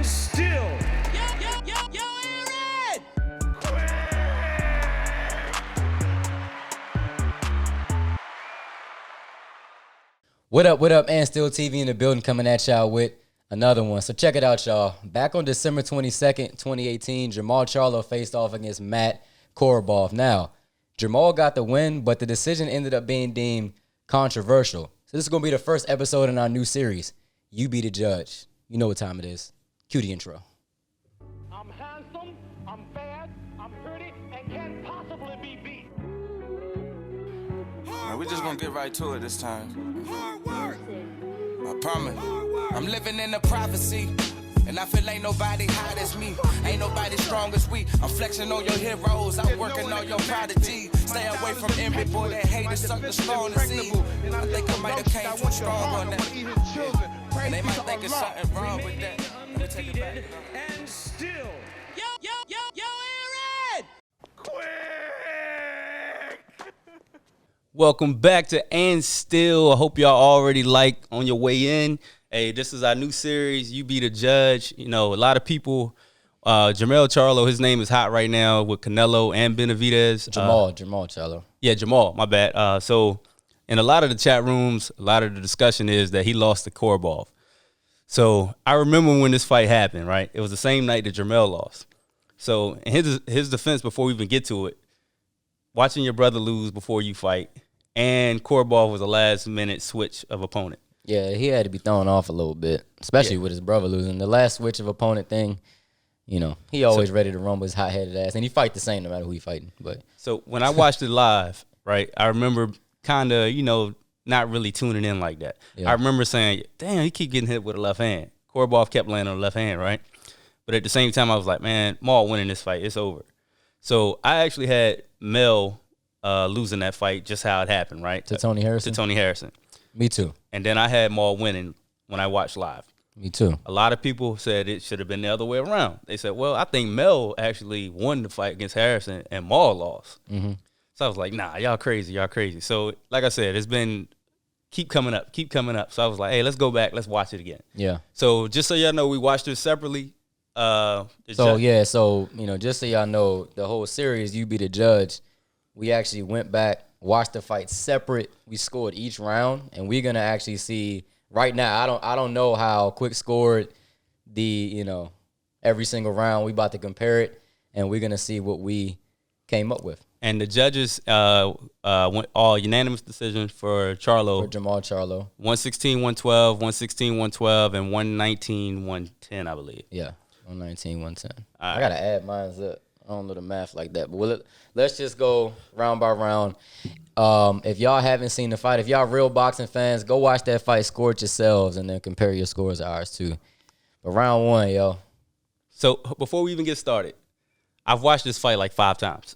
And still. Yo, Aaron! What up, AndStilltv in the building coming at y'all with another one. So check it out, y'all. Back on December 22nd, 2018, Jermall Charlo faced off against Matvey Korobov. Now, Jermall got the win, but the decision ended up being deemed controversial. So this is going to be the first episode in our new series, You Be the Judge. You know what time it is. Cue the intro. I'm handsome, I'm bad, I'm pretty, and can't possibly be beat. Man, we just gonna get right to it this time. I promise. I'm living in the prophecy, and I feel ain't nobody hot as me. Ain't nobody strong as we. I'm flexing on your heroes, I'm working on your prodigy. Stay away from every boy that haters suck the strong to see. I think I might have came too strong on that. And they might think it's something wrong with that. Let me take it back. And still. Yo, Aaron! Welcome back to And Still. I hope y'all already liked on your way in. Hey, this is our new series, You Be the Judge. You know, a lot of people, Jermall Charlo, his name is hot right now with Canelo and Benavidez. Jermall Charlo. Yeah, Jermall, my bad. So in a lot of the chat rooms, a lot of the discussion is that he lost to Korobov. So I remember when this fight happened, right? It was the same night that Jermall lost. So in his defense, before we even get to it, watching your brother lose before you fight, and Korobov was a last-minute switch of opponent. Yeah, he had to be thrown off a little bit, especially with his brother losing. The last switch of opponent thing, you know, he always ready to rumble his hot-headed ass, and he fight the same no matter who he fighting. But so when I watched it live, right, I remember kind of, you know, not really tuning in like that. Yeah. I remember saying, damn, he keep getting hit with a left hand. Korobov kept landing on the left hand, right? But at the same time, I was like, man, Maul winning this fight, it's over. So I actually had Mel losing that fight, just how it happened, right? to Tony Harrison? To Tony Harrison. Me too. And then I had Maul winning when I watched live. Me too. A lot of people said it should have been the other way around. They said, well, I think Mel actually won the fight against Harrison and Maul lost. Mm-hmm. So I was like, nah, y'all crazy. So like I said, it's been keep coming up. So I was like, hey, let's go back. Let's watch it again. Yeah. So just so y'all know, we watched it separately. So you know, just so y'all know, the whole series, You Be the Judge, we actually went back, watched the fight separate. We scored each round, and we're gonna actually see right now. I don't know how Quick scored every single round. We about to compare it, and we're gonna see what we came up with. And the judges went all unanimous decisions for Charlo. For Jermall Charlo. 116, 112, 116, 112, and 119, 110, I believe. Yeah, 119, 110. All I got to add mine up. I don't know the math like that. But let's just go round by round. If y'all haven't seen the fight, if y'all real boxing fans, go watch that fight, score it yourselves, and then compare your scores to ours too. But round one, yo. So before we even get started, I've watched this fight like 5 times.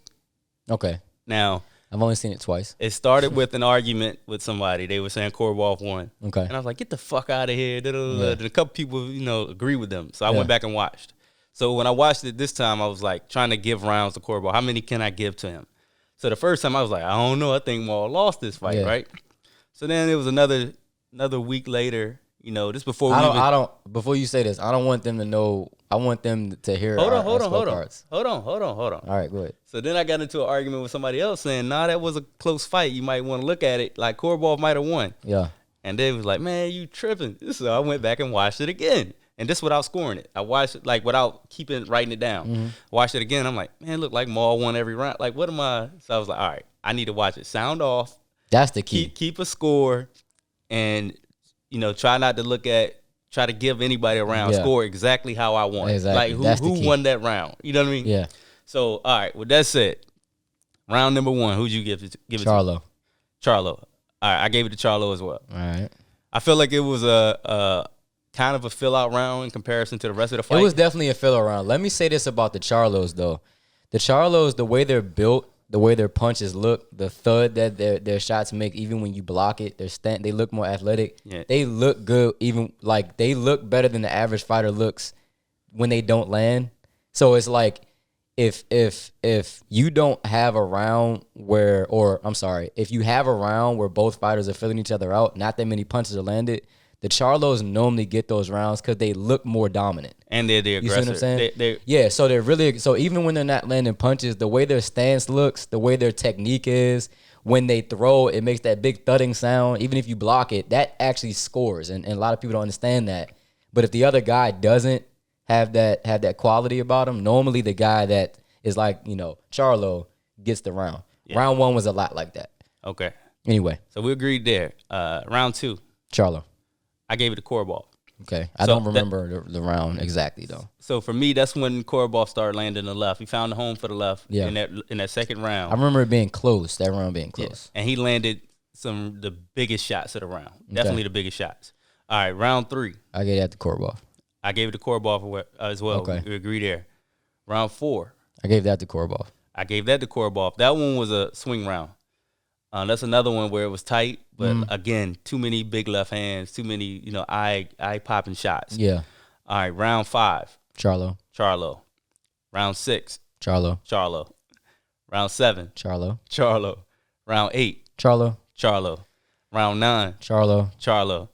Okay. Now, I've only seen it twice. it started with an argument with somebody. They were saying Korobov won. Okay. And I was like, get the fuck out of here. Yeah. And a couple people, agree with them. So I Yeah. went back and watched. So when I watched it this time, I was like trying to give rounds to Korobov. How many can I give to him? So the first time I was like, I don't know. I think Maul lost this fight, Yeah. right? So then it was another week later. This before Before you say this, I don't want them to know. I want them to hear. Hold our on. scorecards. Hold on. All right, go ahead. So then I got into an argument with somebody else saying, nah, that was a close fight. You might want to look at it like Korobov might have won. Yeah. And they was like, man, you tripping. So I went back and watched it again. And this without scoring it. I watched it like without writing it down. Mm-hmm. Watched it again. I'm like, man, it looked like Maul won every round. Like, what am I? So I was like, all right, I need to watch it. Sound off. That's the key. Keep a score. And, try to give anybody a round. Yeah. Score exactly how I want. Exactly. Like, That's the who key. won that round? You know what I mean? Yeah. So, all right, with that said, round number 1, who'd you give it to? Charlo. Charlo. All right, I gave it to Charlo as well. All right. I feel like it was a kind of a fill-out round in comparison to the rest of the fight. It was definitely a filler round. Let me say this about the Charlos, though. The Charlos, the way they're built, the way their punches look, the thud that their shots make, even when you block it, they look more athletic. Yeah. They look good, even like they look better than the average fighter looks when they don't land. So it's like if you don't have a round if you have a round where both fighters are filling each other out, not that many punches are landed, The Charlos normally get those rounds because they look more dominant. And they're the You aggressor. see what I'm saying? They're Yeah, so they're really so even when they're not landing punches, the way their stance looks, the way their technique is, when they throw, it makes that big thudding sound. Even if you block it, that actually scores, and a lot of people don't understand that. But if the other guy doesn't have that quality about him, normally the guy that is like, Charlo gets the round. Yeah. Round 1 was a lot like that. okay. Anyway, So we agreed there. Round 2, Charlo. I gave it to Korobov. Okay, I So don't remember the round exactly though. So for me, that's when Korobov started landing the left. He found the home for the left Yeah. in that second round. I remember it being close. That round being Yeah. close. And he landed the biggest shots of the round. Definitely the biggest shots. All right, round 3. I gave that to Korobov. I gave it to Korobov as well. Okay. We agree there. Round 4. I gave that to Korobov. I gave that to Korobov. That one was a swing round. That's another one where it was tight, but again, too many big left hands, too many, eye popping shots. Yeah, All right, round 5, Charlo. Charlo. Round 6, Charlo. Charlo. Round 7, Charlo. Charlo. Round 8, Charlo. Charlo. Round 9, Charlo. Charlo.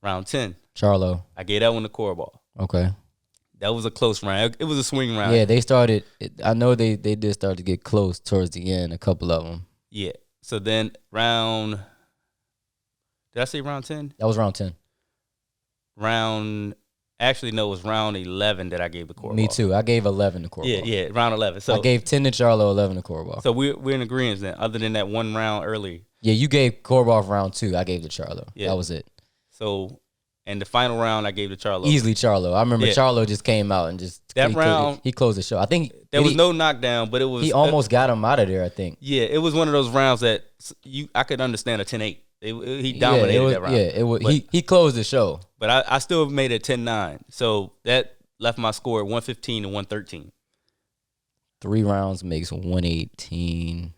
Round 10, Charlo. I gave that one to Korobov. Okay. That was a close round. It was a swing round. Yeah, they started. I know they did start to get close towards the end. A couple of them. Yeah. So then round. Did I say round 10? That was round 10. Actually, no, it was round 11 that I gave to Korobov. Me too. I gave 11 to Korobov. Yeah, round 11. So I gave 10 to Charlo, 11 to Korobov. So we're in agreement then. Other than that one round early. Yeah, you gave Korobov round 2. I gave to Charlo. Yeah. That was it. So, and the final round I gave to Charlo. Easily Charlo. I remember Yeah. Charlo just came out and just That round- he closed the show. I think There was no knockdown, but it was he almost got him out of there. I think. Yeah, it was one of those rounds that I could understand a 10-8. He dominated that round. Yeah, it was. But, He closed the show. but I still made it 10-9. So that left my score at 115 to 113. 3 rounds makes 118.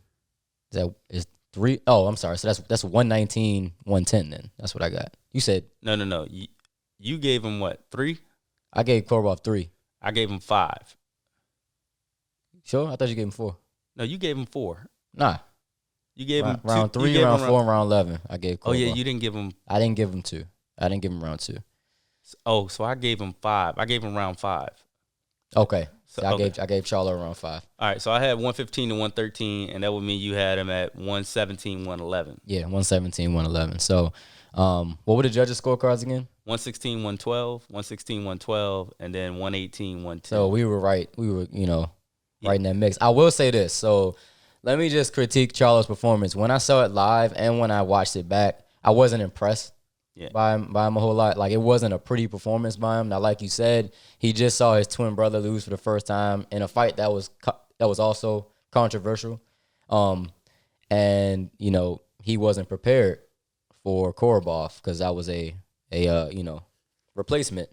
Is 3? Oh, I'm sorry. So that's 119, 110 then. That's what I got. You said No. You gave him what, 3? I gave Korobov 3. I gave him 5. Sure? I thought you gave him 4. No, you gave him 4. Nah. You gave him round 2. 3, You gave round him 4, and round 11. I gave Korobov. Oh, yeah, you didn't give him. I didn't give him 2. I didn't give him round 2. Oh, so I gave him 5. I gave him round 5. Okay. So okay. I gave Charlo around 5. All right, so I had 115 to 113, and that would mean you had him at 117, 111. Yeah, 117, 111. So, what were the judges' scorecards again? 116, 112, 116, 112, and then 118, 110. So we were right. We were, right in that mix. I will say this. So let me just critique Charlo's performance. When I saw it live and when I watched it back, I wasn't impressed by him a whole lot. Like, it wasn't a pretty performance by him. Now, like you said, he just saw his twin brother lose for the first time in a fight that was also controversial. And, he wasn't prepared for Korobov because that was a replacement.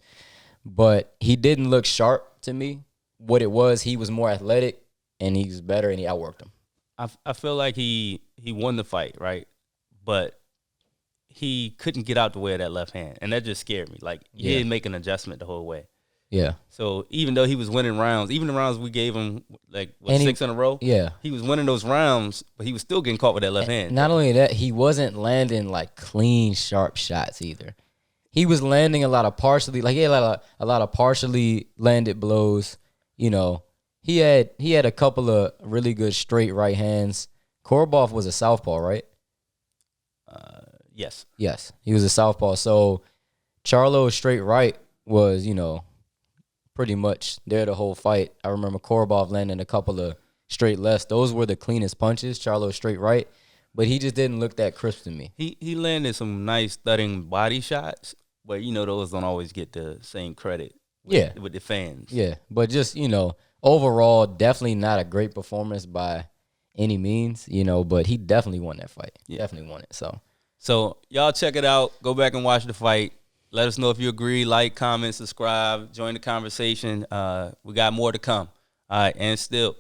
But he didn't look sharp to me. What it was, he was more athletic and he was better and he outworked him. I feel like he won the fight, right? But he couldn't get out the way of that left hand, and that just scared me. Like, he didn't make an adjustment the whole way. Yeah. So even though he was winning rounds, even the rounds we gave him, like, 6 in a row? Yeah. He was winning those rounds, but he was still getting caught with that left hand. Not only that, he wasn't landing, like, clean, sharp shots either. He was landing a lot of partially, like, he had a lot of partially landed blows. He had a couple of really good straight right hands. Korobov was a southpaw, right? Yes. Yes, he was a southpaw. So Charlo's straight right was, pretty much there the whole fight. I remember Korobov landing a couple of straight lefts. Those were the cleanest punches. Charlo straight right, but he just didn't look that crisp to me. He landed some nice thudding body shots, but those don't always get the same credit. With the fans. Yeah, but just overall, definitely not a great performance by any means. But he definitely won that fight. Yeah. Definitely won it. So y'all check it out. Go back and watch the fight. Let us know if you agree. Like, comment, subscribe, join the conversation. We got more to come. All right, and still.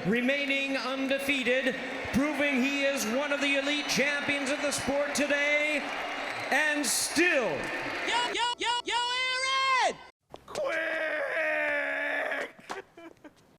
Remaining undefeated, proving he is one of the elite champions of the sport today, and still Yo,